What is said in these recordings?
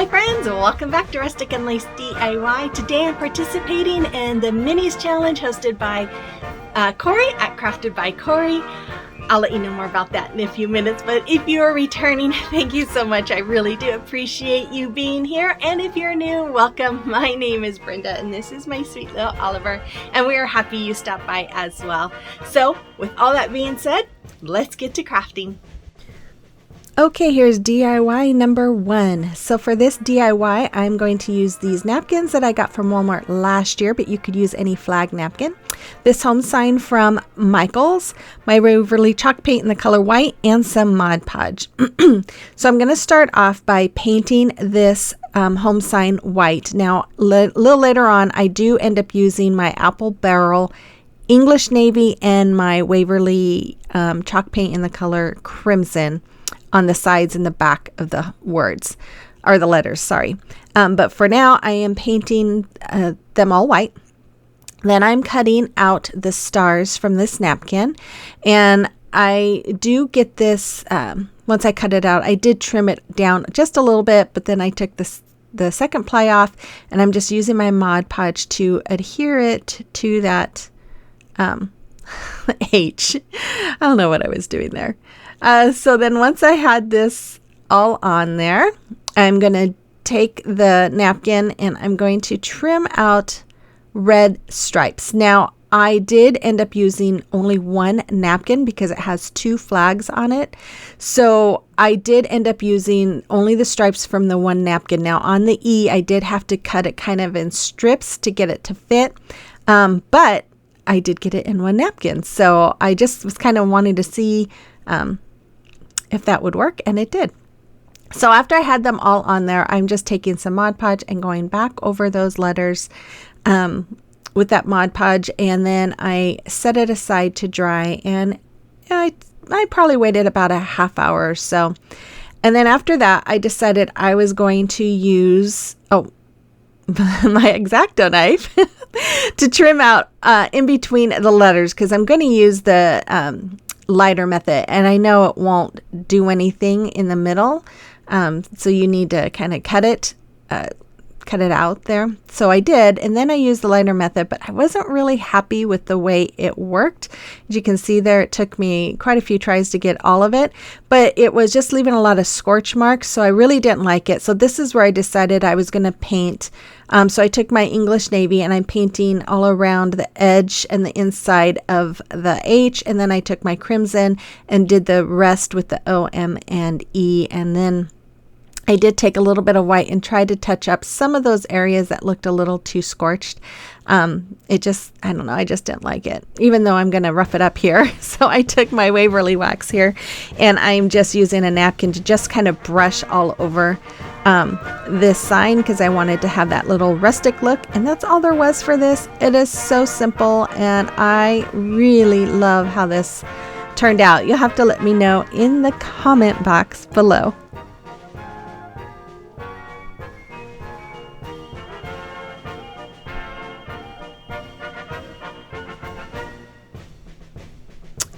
Hi friends, welcome back to Rustic and Lace DIY. Today I'm participating in the Minis Challenge hosted by Corie at Crafted by Corie. I'll let you know more about that in a few minutes, but if you are returning, thank you so much. I really do appreciate you being here. And if you're new, welcome. My name is Brenda and this is my sweet little Oliver, and we are happy you stopped by as well. So with all that being said, let's get to crafting. Okay, here's DIY number 1. So for this DIY, I'm going to use these napkins that I got from Walmart last year, but you could use any flag napkin. This home sign from Michael's, my Waverly chalk paint in the color white, and some Mod Podge. So I'm going to start off by painting this home sign white. Now, a little later on, I do end up using my apple barrel English navy and my Waverly chalk paint in the color crimson on the sides and the back of the words, or the letters, sorry. But for now, I am painting them all white. Then I'm cutting out the stars from this napkin. And I do get this, once I cut it out, I did trim it down just a little bit, but then I took the second ply off, and I'm just using my Mod Podge to adhere it to that H. I don't know what I was doing there. So then once I had this all on there, I'm going to take the napkin and I'm going to trim out red stripes. Now, I did end up using only one napkin because it has 2 flags on it. So I did end up using only the stripes from the one napkin. Now on the E, I did have to cut it kind of in strips to get it to fit. But I did get it in one napkin. So I just was kind of wanting to see if that would work, and it did. So after I had them all on there, I'm just taking some Mod Podge and going back over those letters with that Mod Podge, and then I set it aside to dry, and I probably waited about a half hour or so. And then after that, I decided I was going to use my X-Acto knife to trim out in between the letters, because I'm going to use the lighter method, and I know it won't do anything in the middle, so you need to kind of cut it out there. So I did, and then I used the lighter method, but I wasn't really happy with the way it worked. As you can see there, it took me quite a few tries to get all of it, but it was just leaving a lot of scorch marks, so I really didn't like it. So this is where I decided I was going to paint. So I took my English navy and I'm painting all around the edge and the inside of the H, and then I took my crimson and did the rest with the O, M, and E, and then I did take a little bit of white and tried to touch up some of those areas that looked a little too scorched. It just, I don't know, I just didn't like it, even though I'm going to rough it up here. So I took my Waverly wax here, and I'm just using a napkin to just kind of brush all over this sign, because I wanted to have that little rustic look, and that's all there was for this. It is so simple, and I really love how this turned out. You'll have to let me know in the comment box below.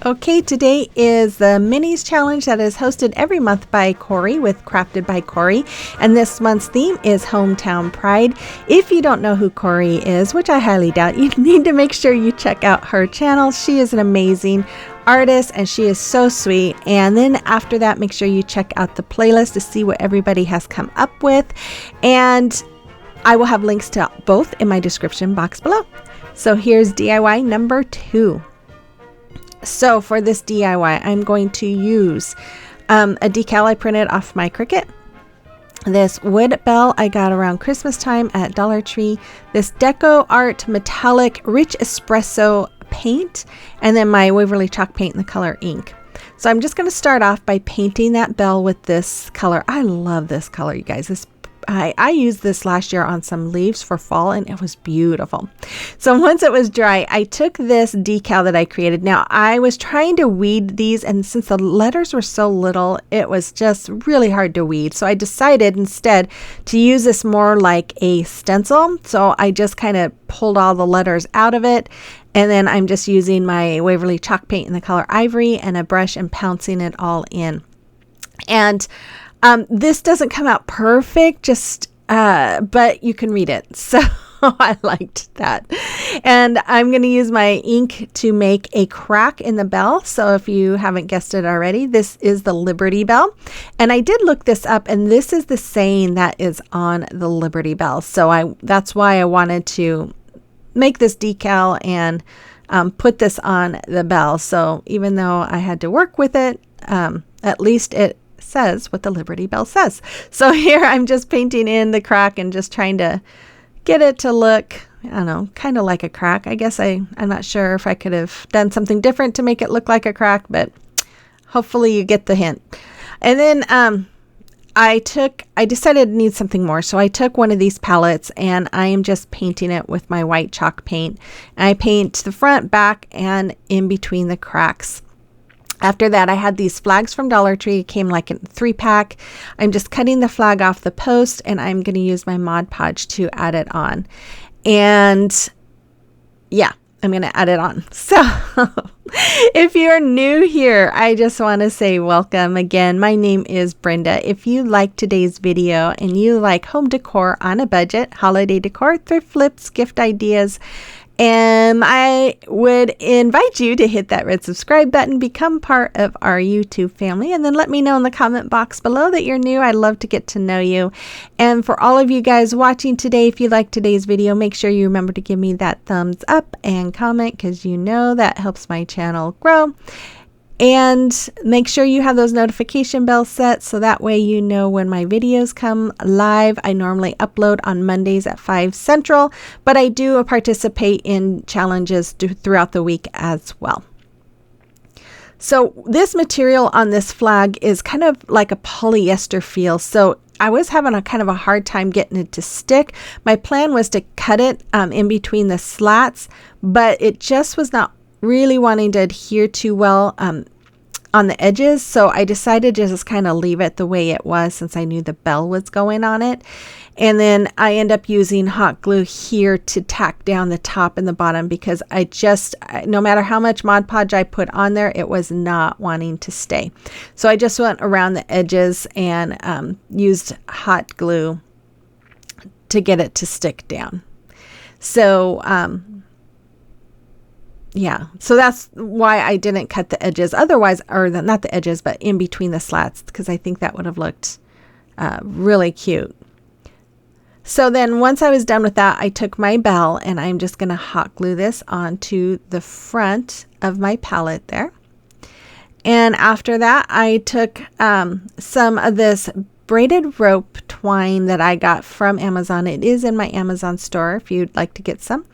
Okay, today is the Minis Challenge that is hosted every month by Corie with Crafted by Corie, and this month's theme is Hometown Pride. If you don't know who Corie is, which I highly doubt, you need to make sure you check out her channel. She is an amazing artist and she is so sweet. And then after that, make sure you check out the playlist to see what everybody has come up with, and I will have links to both in my description box below. So here's DIY number 2. So for this DIY, I'm going to use a decal I printed off my Cricut, this wood bell I got around Christmas time at Dollar Tree, this Deco Art Metallic Rich Espresso paint, and then my Waverly chalk paint in the color ink. So I'm just going to start off by painting that bell with this color. I love this color, you guys. I used this last year on some leaves for fall, and it was beautiful. So once it was dry, I took this decal that I created. Now I was trying to weed these, and since the letters were so little, it was just really hard to weed. So I decided instead to use this more like a stencil. So I just kind of pulled all the letters out of it, and then I'm just using my Waverly chalk paint in the color ivory and a brush and pouncing it all in. And This doesn't come out perfect, just but you can read it. So I liked that. And I'm going to use my ink to make a crack in the bell. So if you haven't guessed it already, this is the Liberty Bell. And I did look this up, and this is the saying that is on the Liberty Bell. So that's why I wanted to make this decal and put this on the bell. So even though I had to work with it, at least it says what the Liberty Bell says. So here I'm just painting in the crack and just trying to get it to look, I don't know, kind of like a crack. I guess I'm not sure if I could have done something different to make it look like a crack, but hopefully you get the hint. And then I decided to need something more. So I took one of these palettes and I am just painting it with my white chalk paint. And I paint the front, back, and in between the cracks. After that, I had these flags from Dollar Tree. It came like in 3-pack. I'm just cutting the flag off the post, and I'm going to use my Mod Podge to add it on. And yeah, I'm going to add it on. So if you're new here, I just want to say welcome again. My name is Brenda. If you like today's video and you like home decor on a budget, holiday decor, thrift flips, gift ideas, and I would invite you to hit that red subscribe button, become part of our YouTube family, and then let me know in the comment box below that you're new. I'd love to get to know you. And for all of you guys watching today, if you like today's video, make sure you remember to give me that thumbs up and comment, because you know that helps my channel grow. And make sure you have those notification bells set so that way you know when my videos come live. I normally upload on Mondays at 5 Central, but I do participate in challenges throughout the week as well. So this material on this flag is kind of like a polyester feel. So I was having a kind of a hard time getting it to stick. My plan was to cut it in between the slats, but it just was not really wanting to adhere too well on the edges, so I decided to just kind of leave it the way it was since I knew the bell was going on it. And then I end up using hot glue here to tack down the top and the bottom, because no matter how much Mod Podge I put on there, it was not wanting to stay. So I just went around the edges and used hot glue to get it to stick down. So yeah, so that's why I didn't cut the edges otherwise, or not the edges, but in between the slats, because I think that would have looked really cute. So then once I was done with that, I took my bell and I'm just going to hot glue this onto the front of my palette there. And after that, I took some of this braided rope twine that I got from Amazon. It is in my Amazon store if you'd like to get some.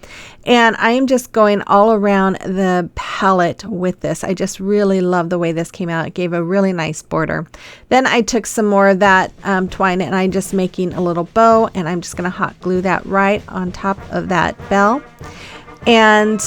And I'm just going all around the palette with this. I just really love the way this came out. It gave a really nice border. Then I took some more of that twine and I'm just making a little bow, and I'm just going to hot glue that right on top of that bell. And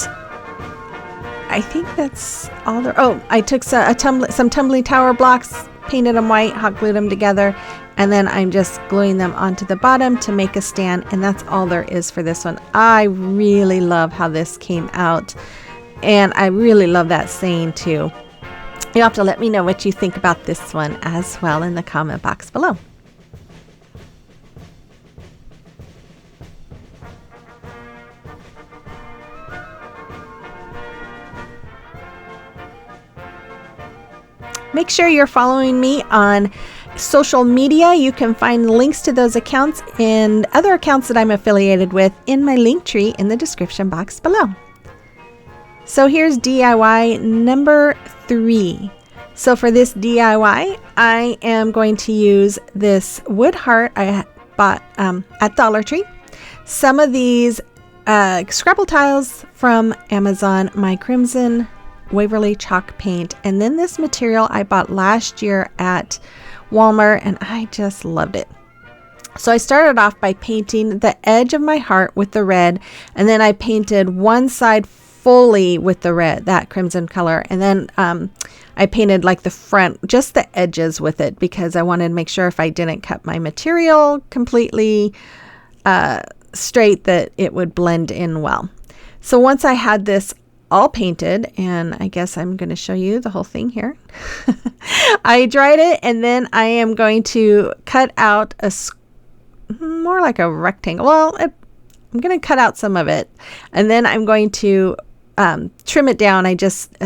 I think that's all there. Oh, I took some tumbling tower blocks, painted them white, hot glued them together, and then I'm just gluing them onto the bottom to make a stand, and that's all there is for this one. I really love how this came out, and I really love that saying too. You'll have to let me know what you think about this one as well in the comment box below. Make sure you're following me on social media. You can find links to those accounts and other accounts that I'm affiliated with in my link tree in the description box below. So here's DIY number 3. So for this DIY, I am going to use this wood heart I bought at Dollar Tree. Some of these Scrapbook tiles from Amazon, my crimson Waverly chalk paint, and then this material I bought last year at Walmart, and I just loved it. So I started off by painting the edge of my heart with the red, and then I painted one side fully with the red, that crimson color, and then I painted like the front, just the edges with it, because I wanted to make sure if I didn't cut my material completely straight that it would blend in well. So once I had this all painted, and I guess I'm going to show you the whole thing here. I dried it, and then I am going to cut out more like a rectangle. Well, I'm going to cut out some of it, and then I'm going to trim it down. I just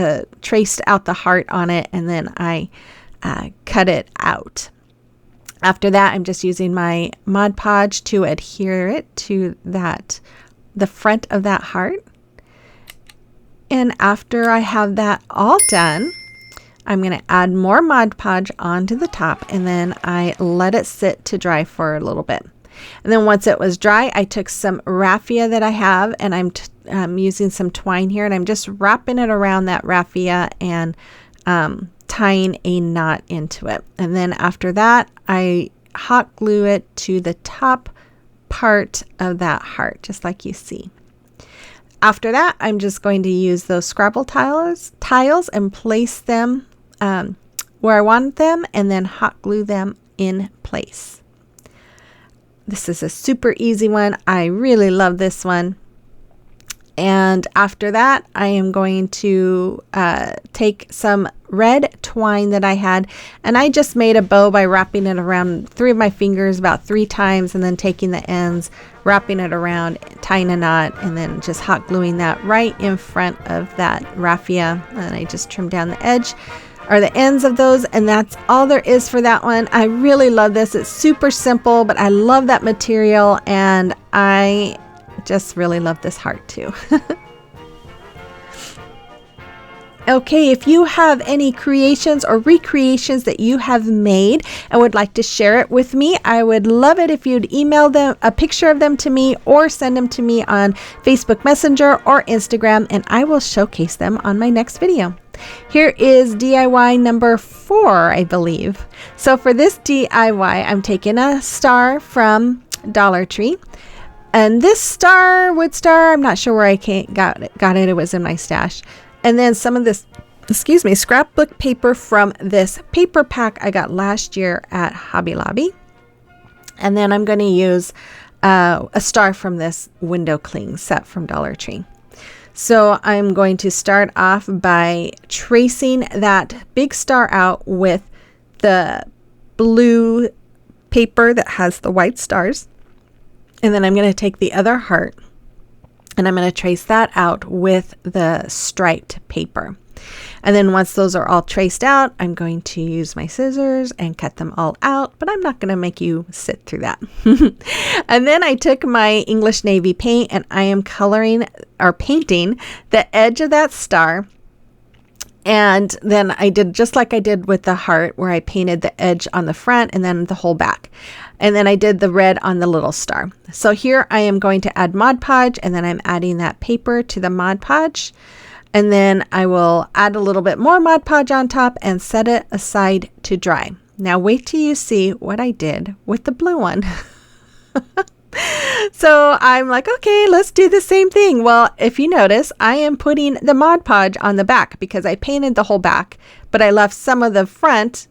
traced out the heart on it, and then I cut it out. After that, I'm just using my Mod Podge to adhere it to the front of that heart. And after I have that all done, I'm going to add more Mod Podge onto the top, and then I let it sit to dry for a little bit. And then once it was dry, I took some raffia that I have, and I'm using some twine here, and I'm just wrapping it around that raffia and tying a knot into it. And then after that, I hot glue it to the top part of that heart, just like you see. After that, I'm just going to use those Scrabble tiles and place them where I want them, and then hot glue them in place. This is a super easy one. I really love this one. And after that, I am going to take some red twine that I had, and I just made a bow by wrapping it around 3 of my fingers about 3 times, and then taking the ends, wrapping it around, tying a knot, and then just hot gluing that right in front of that raffia. And I just trimmed down the edge or the ends of those, and that's all there is for that one. I really love this. It's super simple, but I love that material, and I just really love this heart too. Okay, if you have any creations or recreations that you have made and would like to share it with me, I would love it if you'd email them a picture of them to me, or send them to me on Facebook Messenger or Instagram, and I will showcase them on my next video. Here is DIY number 4, I believe. So for this DIY, I'm taking a star from Dollar Tree. And this star, wood star, I'm not sure where I got it. It was in my stash. And then some of this, scrapbook paper from this paper pack I got last year at Hobby Lobby. And then I'm going to use a star from this window cling set from Dollar Tree. So I'm going to start off by tracing that big star out with the blue paper that has the white stars. And then I'm going to take the other heart, and I'm going to trace that out with the striped paper. And then once those are all traced out, I'm going to use my scissors and cut them all out, but I'm not going to make you sit through that. And then I took my English Navy paint, and I am coloring or painting the edge of that star. And then I did just like I did with the heart, where I painted the edge on the front and then the whole back. And then I did the red on the little star. So here I am going to add Mod Podge, and then I'm adding that paper to the Mod Podge. And then I will add a little bit more Mod Podge on top and set it aside to dry. Now wait till you see what I did with the blue one. So I'm like, okay, let's do the same thing. Well, if you notice, I am putting the Mod Podge on the back because I painted the whole back, but I left some of the front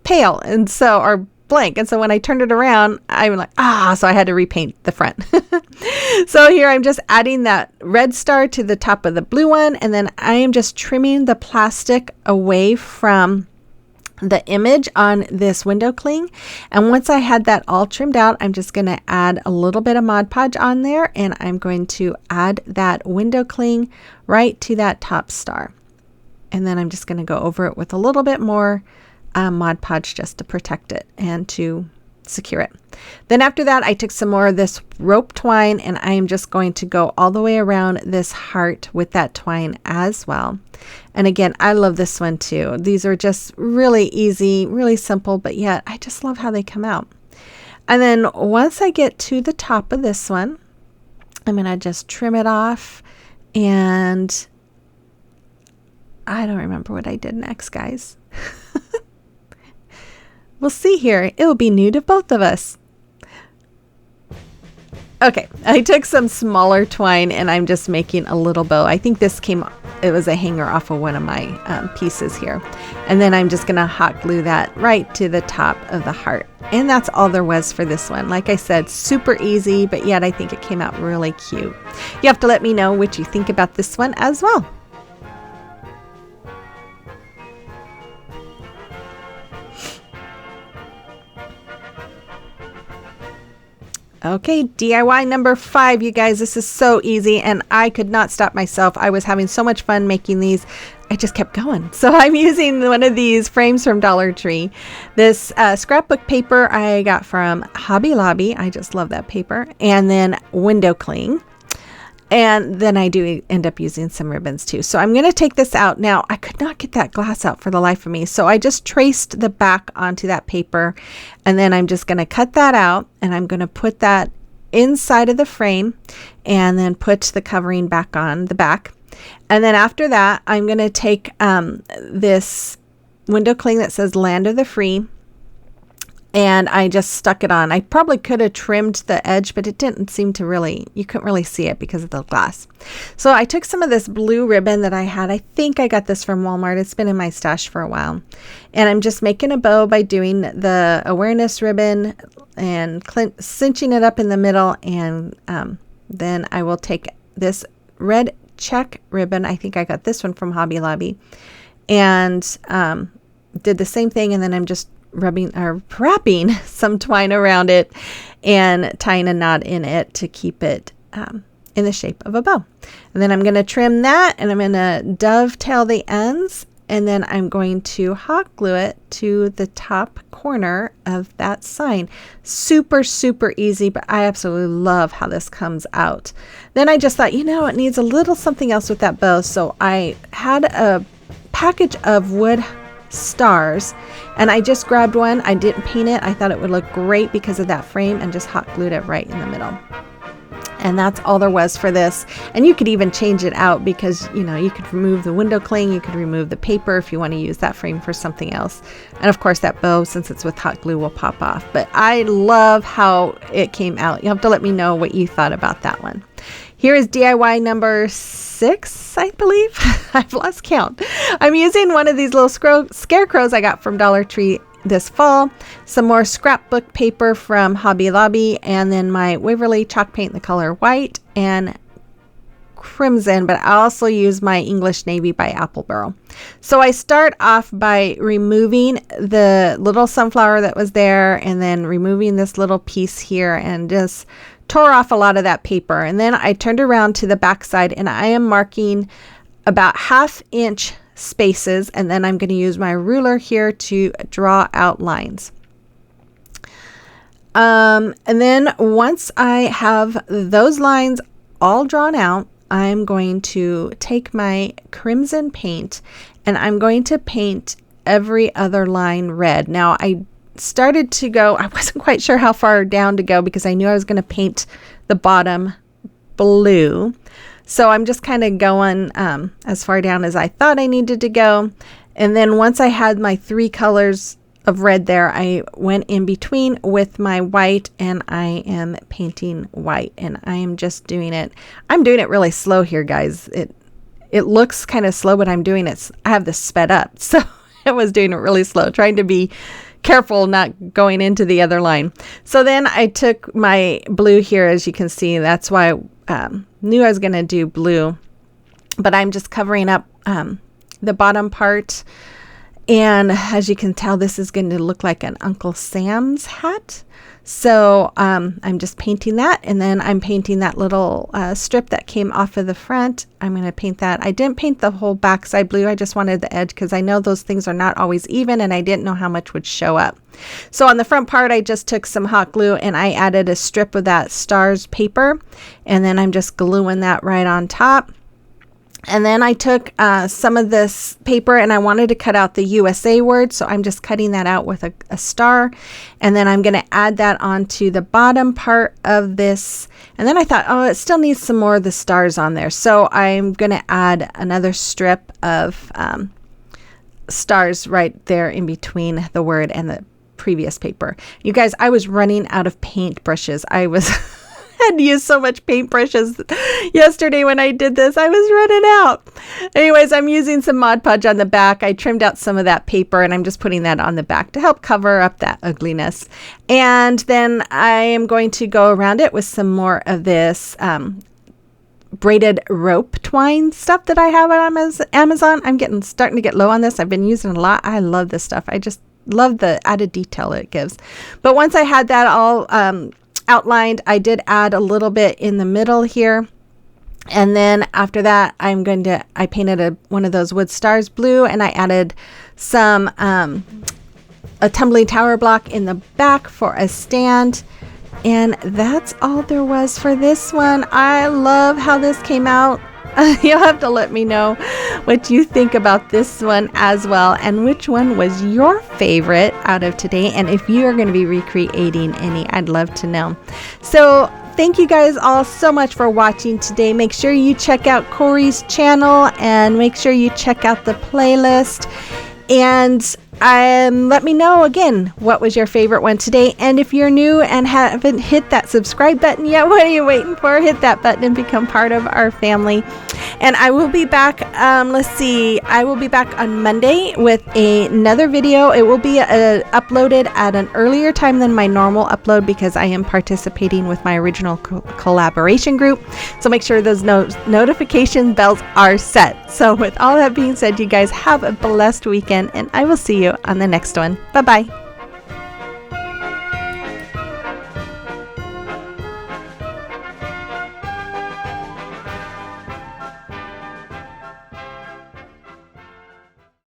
pale or blank. And so when I turned it around, I'm like, so I had to repaint the front. So here I'm just adding that red star to the top of the blue one. And then I am just trimming the plastic away from the image on this window cling. And once I had that all trimmed out, I'm just going to add a little bit of Mod Podge on there, and I'm going to add that window cling right to that top star. And then I'm just going to go over it with a little bit more Mod Podge just to protect it and to secure it. Then after that, I took some more of this rope twine, and I am just going to go all the way around this heart with that twine as well. And again, I love this one too. These are just really easy, really simple, but yet I just love how they come out. And then once I get to the top of this one, I'm going to just trim it off, and I don't remember what I did next, guys. We'll see here. It will be new to both of us. Okay, I took some smaller twine, and I'm just making a little bow. I think it was a hanger off of one of my pieces here. And then I'm just going to hot glue that right to the top of the heart. And that's all there was for this one. Like I said, super easy, but yet I think it came out really cute. You have to let me know what you think about this one as well. Okay, DIY number 5, you guys. This is so easy, and I could not stop myself. I was having so much fun making these. I just kept going. So I'm using one of these frames from Dollar Tree. This scrapbook paper I got from Hobby Lobby. I just love that paper. And then window cling. And then I do end up using some ribbons too. So I'm going to take this out. Now, I could not get that glass out for the life of me. So I just traced the back onto that paper. And then I'm just going to cut that out. And I'm going to put that inside of the frame. And then put the covering back on the back. And then after that, I'm going to take this window cling that says Land of the Free. And I just stuck it on. I probably could have trimmed the edge, but it didn't seem to really, you couldn't really see it because of the glass. So I took some of this blue ribbon that I had. I think I got this from Walmart. It's been in my stash for a while. And I'm just making a bow by doing the awareness ribbon and cinching it up in the middle. And then I will take this red check ribbon. I think I got this one from Hobby Lobby. And did the same thing. And then I'm just wrapping some twine around it and tying a knot in it to keep it in the shape of a bow. And then I'm going to trim that, and I'm going to dovetail the ends, and then I'm going to hot glue it to the top corner of that sign. Super, super easy, but I absolutely love how this comes out. Then I just thought, it needs a little something else with that bow. So I had a package of wood stars, and I just grabbed one. I didn't paint it. I thought it would look great because of that frame, and just hot glued it right in the middle. And that's all there was for this. And you could even change it out because, you could remove the window cling, you could remove the paper if you want to use that frame for something else. And of course that bow, since it's with hot glue, will pop off. But I love how it came out. You'll have to let me know what you thought about that one. Here is DIY number 6, I believe. I've lost count. I'm using one of these little scarecrows I got from Dollar Tree this fall, some more scrapbook paper from Hobby Lobby, and then my Waverly chalk paint in the color white and crimson, but I also use my English Navy by Apple Barrel. So I start off by removing the little sunflower that was there, and then removing this little piece here, and just tore off a lot of that paper. And then I turned around to the back side, and I am marking about 1/2 inch spaces, and then I'm going to use my ruler here to draw out lines. And then once I have those lines all drawn out, I'm going to take my crimson paint, and I'm going to paint every other line red. Now I started to go, I wasn't quite sure how far down to go because I knew I was going to paint the bottom blue. So I'm just kind of going as far down as I thought I needed to go. And then once I had my 3 colors of red there, I went in between with my white, and I am painting white, and I am just doing it. I'm doing it really slow here, guys. It looks kind of slow, but I'm doing it. I have this sped up. So I was doing it really slow, trying to be careful not going into the other line. So then I took my blue here, as you can see. That's why I knew I was going to do blue, but I'm just covering up the bottom part. And as you can tell, this is going to look like an Uncle Sam's hat. So I'm just painting that, and then I'm painting that little strip that came off of the front. I'm going to paint that. I didn't paint the whole backside blue. I just wanted the edge because I know those things are not always even, and I didn't know how much would show up. So on the front part, I just took some hot glue, and I added a strip of that stars paper, and then I'm just gluing that right on top. And then I took some of this paper, and I wanted to cut out the USA word, so I'm just cutting that out with a star. And then I'm going to add that onto the bottom part of this. And then I thought, oh, it still needs some more of the stars on there. So I'm going to add another strip of stars right there in between the word and the previous paper. You guys, I was running out of paint brushes. I was... had used so much paintbrushes yesterday when I did this. I was running out. Anyways, I'm using some Mod Podge on the back. I trimmed out some of that paper, and I'm just putting that on the back to help cover up that ugliness. And then I am going to go around it with some more of this braided rope twine stuff that I have on Amazon. I'm starting to get low on this. I've been using it a lot. I love this stuff. I just love the added detail it gives. But once I had that all outlined. I did add a little bit in the middle here. And then after that, I painted one of those wood stars blue, and I added some, a tumbling tower block in the back for a stand. And that's all there was for this one. I love how this came out. You'll have to let me know what you think about this one as well, and which one was your favorite out of today, and if you are going to be recreating any, I'd love to know. So thank you guys all so much for watching today. Make sure you check out Corie's channel, and make sure you check out the playlist, and let me know again what was your favorite one today. And if you're new and haven't hit that subscribe button yet, what are you waiting for? Hit that button and become part of our family. And I will be back, I will be back on Monday with another video. It will be uploaded at an earlier time than my normal upload, because I am participating with my original collaboration group. So make sure those notification bells are set. So with all that being said, you guys have a blessed weekend, and I will see you on the next one. Bye-bye.